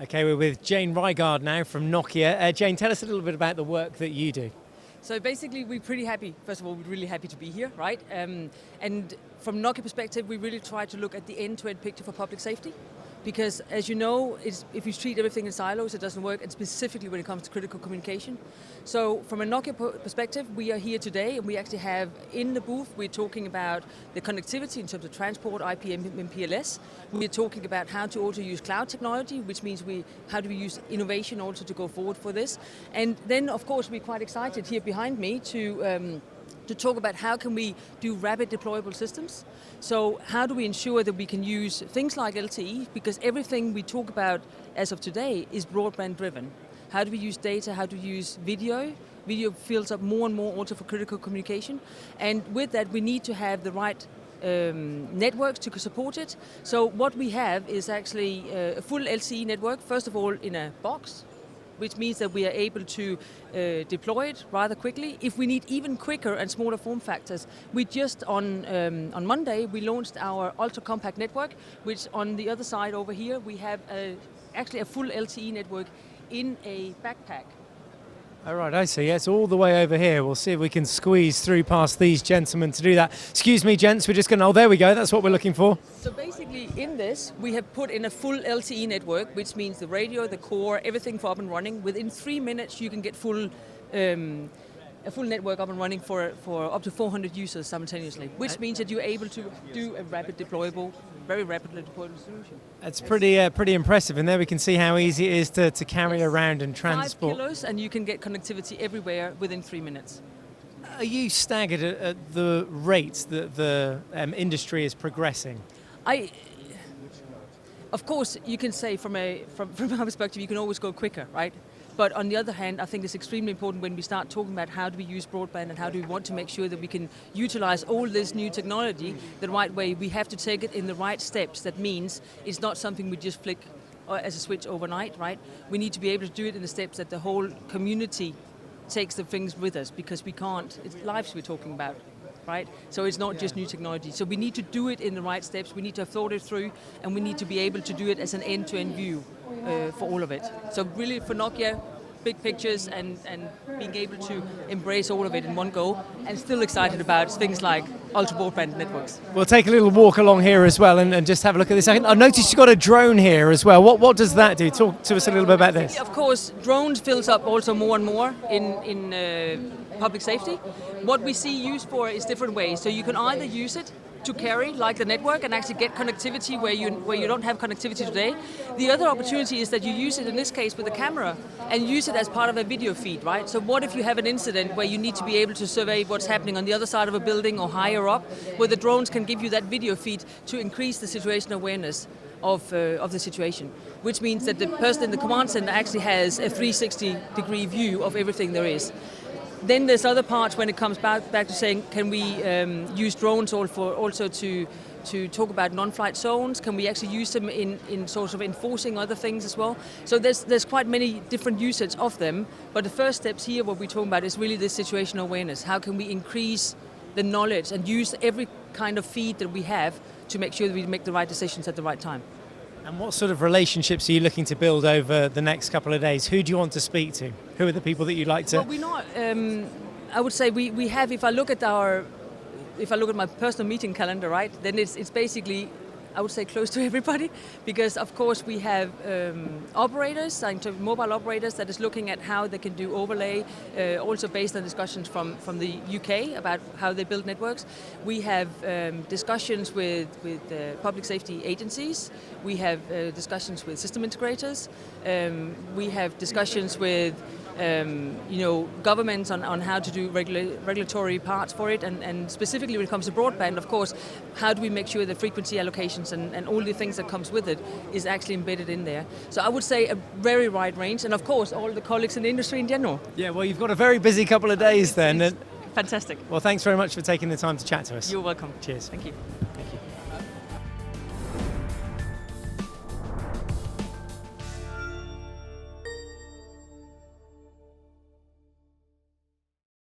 Okay, we're with Jane Rygaard now from Nokia. Jane, tell us a little bit about the work that you do. So basically, we're pretty happy. First of all, we're really happy to be here, right? And from Nokia perspective, we really try to look at the end-to-end picture for public safety. Because as you know, if you treat everything in silos, it doesn't work, and specifically when it comes to critical communication. So from a Nokia perspective, we are here today, and we actually have in the booth, we're talking about the connectivity in terms of transport, IP and PLS. We're talking about how to also use cloud technology, which means how do we use innovation also to go forward for this. And then, of course, we're quite excited here behind me to talk about how can we do rapid deployable systems. So how do we ensure that we can use things like LTE, because everything we talk about as of today is broadband driven. How do we use data, how do we use video? Video fills up more and more also for critical communication. And with that we need to have the right networks to support it. So what we have is actually a full LTE network, first of all in a box, which means that we are able to deploy it rather quickly. If we need even quicker and smaller form factors, we just on Monday we launched our ultra compact network, which on the other side over here we have actually a full LTE network in a backpack. All right, I see. Yes, all the way over here. We'll see if we can squeeze through past these gentlemen to do that. Excuse me, gents, we're just going to... Oh, there we go. That's what we're looking for. So basically in this, we have put in a full LTE network, which means the radio, the core, everything for up and running. Within 3 minutes, you can get a full network up and running for up to 400 users simultaneously, which means that you're able to do a very rapidly deployable solution. That's pretty impressive, and there we can see how easy it is to carry around and transport. 5 kilos, and you can get connectivity everywhere within 3 minutes. Are you staggered at the rate that the industry is progressing? Of course, you can say from our perspective, you can always go quicker, right? But on the other hand, I think it's extremely important when we start talking about how do we use broadband and how do we want to make sure that we can utilize all this new technology the right way. We have to take it in the right steps. That means it's not something we just flick as a switch overnight, right? We need to be able to do it in the steps that the whole community takes the things with us, because we can't, it's lives we're talking about. Right? So it's not just new technology. So we need to do it in the right steps, we need to have thought it through, and we need to be able to do it as an end-to-end view for all of it. So really for Nokia, big pictures and being able to embrace all of it in one go, and still excited about things like ultra broadband networks. We'll take a little walk along here as well and just have a look at this. I noticed you've got a drone here as well. What does that do? Talk to us a little bit about this. Of course, drones fills up also more and more in public safety. What we see used for is different ways. So you can either use it to carry, like the network, and actually get connectivity where you don't have connectivity today. The other opportunity is that you use it, in this case, with a camera, and use it as part of a video feed, right? So what if you have an incident where you need to be able to survey what's happening on the other side of a building or higher up, where the drones can give you that video feed to increase the situational awareness of the situation, which means that the person in the command center actually has a 360-degree view of everything there is. Then there's other parts when it comes back to saying, can we use drones also to talk about non-flight zones? Can we actually use them in sort of enforcing other things as well? So there's quite many different usage of them, but the first steps here, what we're talking about, is really this situational awareness. How can we increase the knowledge and use every kind of feed that we have to make sure that we make the right decisions at the right time? And what sort of relationships are you looking to build over the next couple of days? Who do you want to speak to? Who are the people that you'd like to? Well, we're not. I would say we have. If I look at my personal meeting calendar, right, then it's basically, I would say, close to everybody, because of course we have operators, mobile operators, that is looking at how they can do overlay, also based on discussions from the UK about how they build networks. We have discussions with public safety agencies. We have discussions with system integrators. We have discussions with governments on how to do regulatory parts for it, and specifically when it comes to broadband, of course, how do we make sure the frequency allocations and all the things that comes with it is actually embedded in there. So I would say a very wide range, and of course all the colleagues in the industry in general. Yeah, well, you've got a very busy couple of days then. Fantastic. Well, thanks very much for taking the time to chat to us. You're welcome. Cheers. Thank you. Thank you.